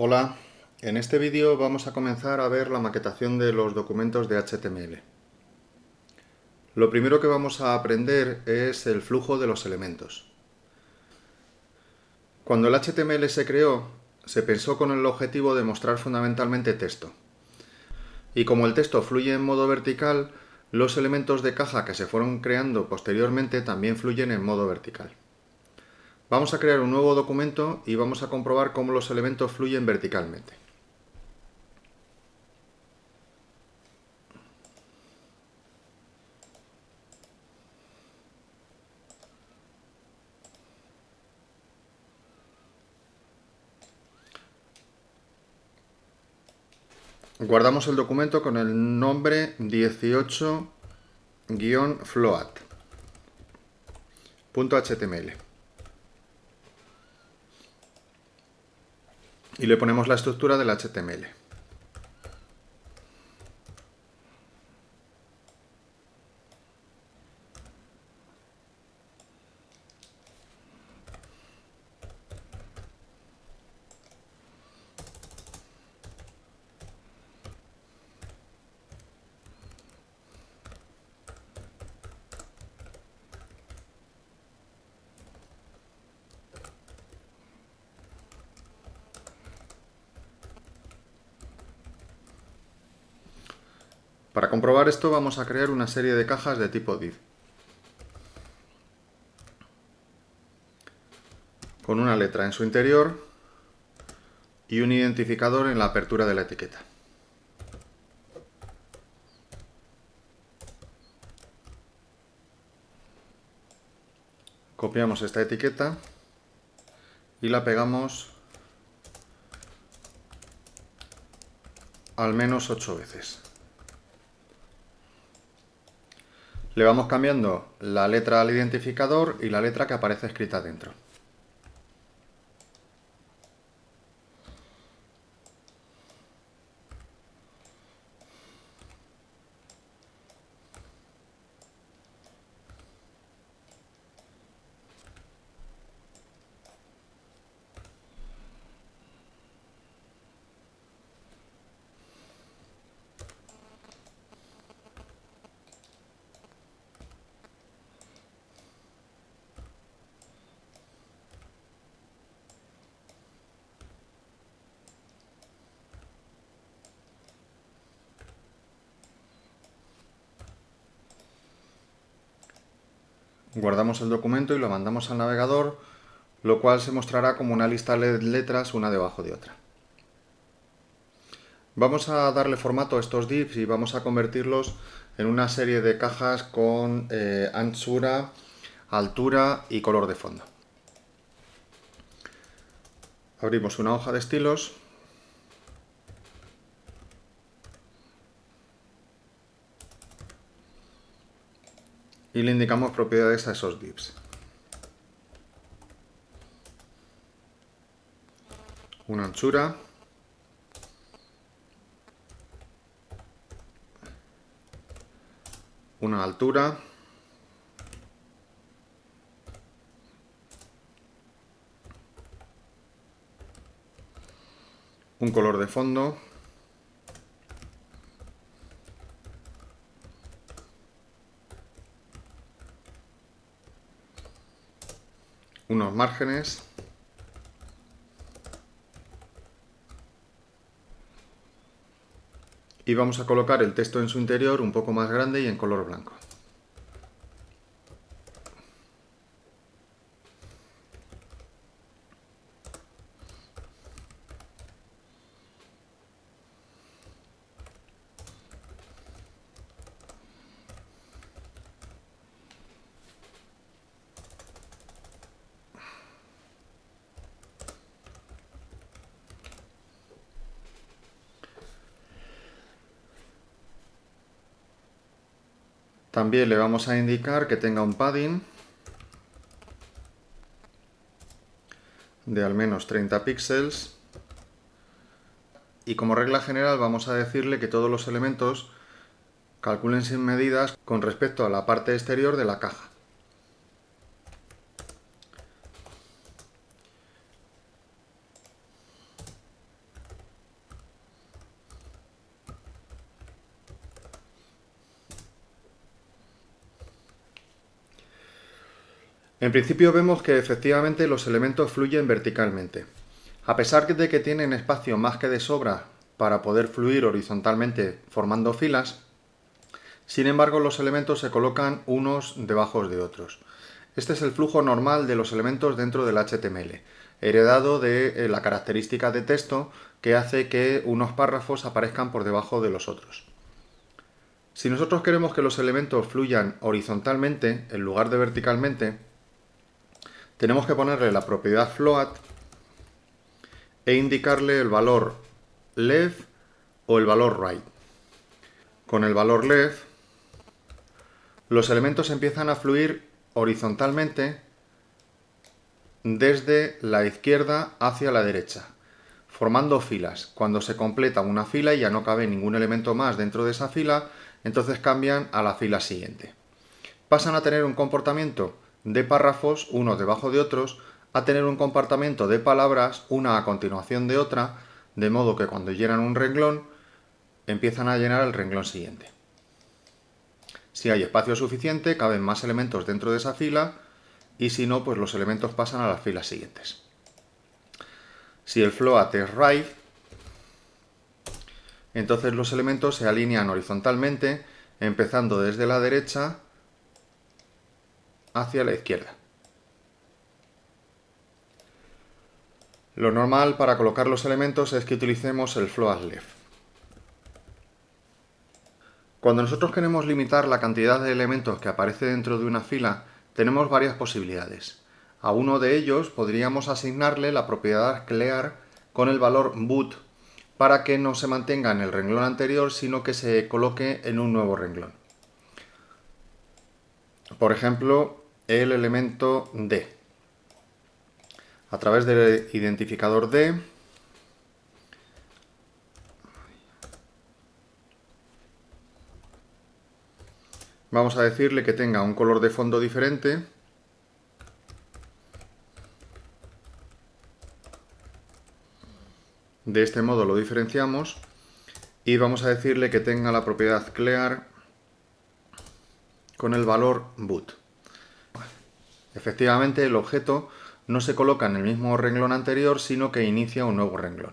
Hola, en este vídeo vamos a comenzar a ver la maquetación de los documentos de HTML. Lo primero que vamos a aprender es el flujo de los elementos. Cuando el HTML se creó, se pensó con el objetivo de mostrar fundamentalmente texto. Y como el texto fluye en modo vertical, los elementos de caja que se fueron creando posteriormente también fluyen en modo vertical. Vamos a crear un nuevo documento y vamos a comprobar cómo los elementos fluyen verticalmente. Guardamos el documento con el nombre 18-float.html y le ponemos la estructura del HTML. Para comprobar esto vamos a crear una serie de cajas de tipo div, con una letra en su interior y un identificador en la apertura de la etiqueta. Copiamos esta etiqueta y la pegamos al menos 8 veces. Le vamos cambiando la letra al identificador y la letra que aparece escrita dentro. Guardamos el documento y lo mandamos al navegador, lo cual se mostrará como una lista de letras una debajo de otra. Vamos a darle formato a estos divs y vamos a convertirlos en una serie de cajas con anchura, altura y color de fondo. Abrimos una hoja de estilos y le indicamos propiedades a esos divs. Una anchura, una altura, un color de fondo, unos márgenes y vamos a colocar el texto en su interior un poco más grande y en color blanco. También le vamos a indicar que tenga un padding de al menos 30 píxeles y como regla general vamos a decirle que todos los elementos calculen sin medidas con respecto a la parte exterior de la caja. En principio vemos que efectivamente los elementos fluyen verticalmente. A pesar de que tienen espacio más que de sobra para poder fluir horizontalmente formando filas, sin embargo los elementos se colocan unos debajo de otros. Este es el flujo normal de los elementos dentro del HTML, heredado de la característica de texto que hace que unos párrafos aparezcan por debajo de los otros. Si nosotros queremos que los elementos fluyan horizontalmente en lugar de verticalmente, tenemos que ponerle la propiedad float e indicarle el valor left o el valor right. Con el valor left, los elementos empiezan a fluir horizontalmente desde la izquierda hacia la derecha, formando filas. Cuando se completa una fila y ya no cabe ningún elemento más dentro de esa fila, entonces cambian a la fila siguiente. Pasan a tener un comportamiento de párrafos, unos debajo de otros, a tener un comportamiento de palabras, una a continuación de otra, de modo que cuando llenan un renglón, empiezan a llenar el renglón siguiente. Si hay espacio suficiente, caben más elementos dentro de esa fila, y si no, pues los elementos pasan a las filas siguientes. Si el float es right, entonces los elementos se alinean horizontalmente, empezando desde la derecha hacia la izquierda. Lo normal para colocar los elementos es que utilicemos el float left. Cuando nosotros queremos limitar la cantidad de elementos que aparece dentro de una fila, tenemos varias posibilidades. A uno de ellos podríamos asignarle la propiedad clear con el valor boot para que no se mantenga en el renglón anterior, sino que se coloque en un nuevo renglón. Por ejemplo, el elemento D. A través del identificador D, vamos a decirle que tenga un color de fondo diferente. De este modo lo diferenciamos y vamos a decirle que tenga la propiedad clear con el valor boot. Efectivamente, el objeto no se coloca en el mismo renglón anterior, sino que inicia un nuevo renglón.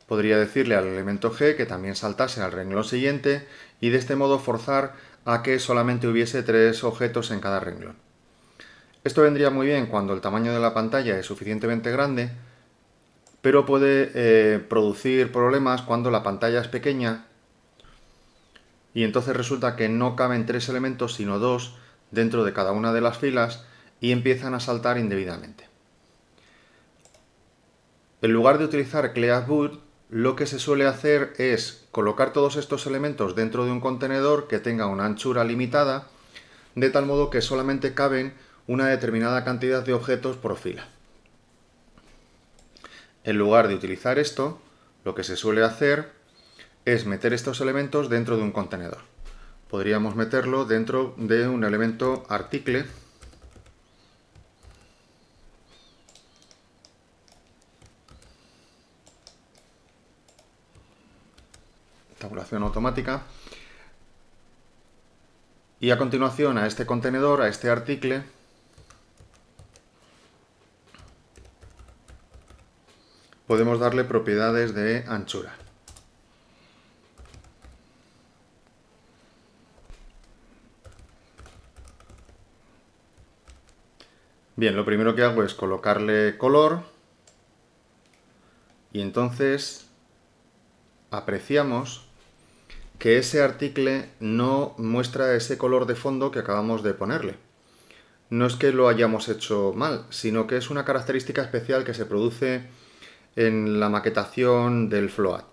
Podría decirle al elemento G que también saltase al renglón siguiente y de este modo forzar a que solamente hubiese 3 objetos en cada renglón. Esto vendría muy bien cuando el tamaño de la pantalla es suficientemente grande, pero puede producir problemas cuando la pantalla es pequeña y entonces resulta que no caben 3 elementos sino 2 dentro de cada una de las filas y empiezan a saltar indebidamente. En lugar de utilizar clearBoot, lo que se suele hacer es colocar todos estos elementos dentro de un contenedor que tenga una anchura limitada, de tal modo que solamente caben una determinada cantidad de objetos por fila. En lugar de utilizar esto, lo que se suele hacer es meter estos elementos dentro de un contenedor. Podríamos meterlo dentro de un elemento article tabulación automática, y a continuación a este contenedor, a este article, podemos darle propiedades de anchura. Bien, lo primero que hago es colocarle color y entonces apreciamos que ese article no muestra ese color de fondo que acabamos de ponerle. No es que lo hayamos hecho mal, sino que es una característica especial que se produce en la maquetación del float.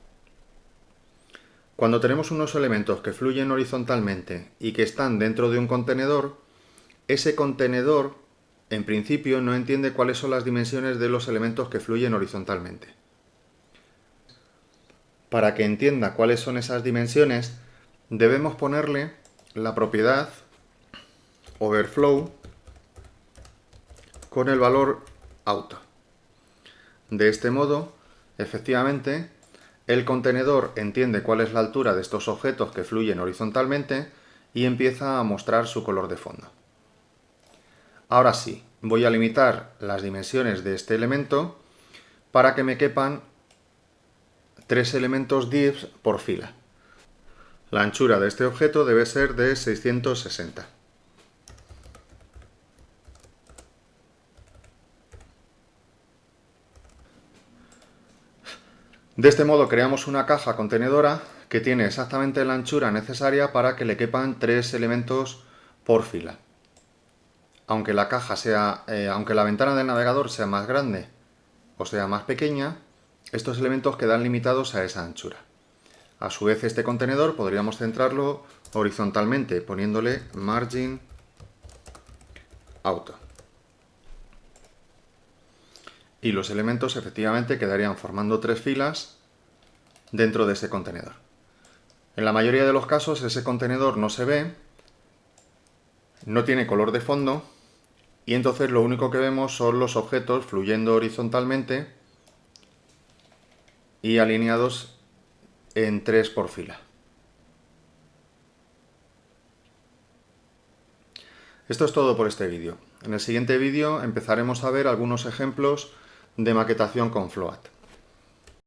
Cuando tenemos unos elementos que fluyen horizontalmente y que están dentro de un contenedor, ese contenedor en principio no entiende cuáles son las dimensiones de los elementos que fluyen horizontalmente. Para que entienda cuáles son esas dimensiones, debemos ponerle la propiedad overflow con el valor auto. De este modo, efectivamente, el contenedor entiende cuál es la altura de estos objetos que fluyen horizontalmente y empieza a mostrar su color de fondo. Ahora sí, voy a limitar las dimensiones de este elemento para que me quepan 3 elementos divs por fila. La anchura de este objeto debe ser de 660. De este modo creamos una caja contenedora que tiene exactamente la anchura necesaria para que le quepan 3 elementos por fila. Aunque aunque la ventana del navegador sea más grande o sea más pequeña, estos elementos quedan limitados a esa anchura. A su vez, este contenedor podríamos centrarlo horizontalmente poniéndole margin auto. Y los elementos efectivamente quedarían formando 3 filas dentro de ese contenedor. En la mayoría de los casos ese contenedor no se ve, no tiene color de fondo y entonces lo único que vemos son los objetos fluyendo horizontalmente y alineados en 3 por fila. Esto es todo por este vídeo. En el siguiente vídeo empezaremos a ver algunos ejemplos de maquetación con Float.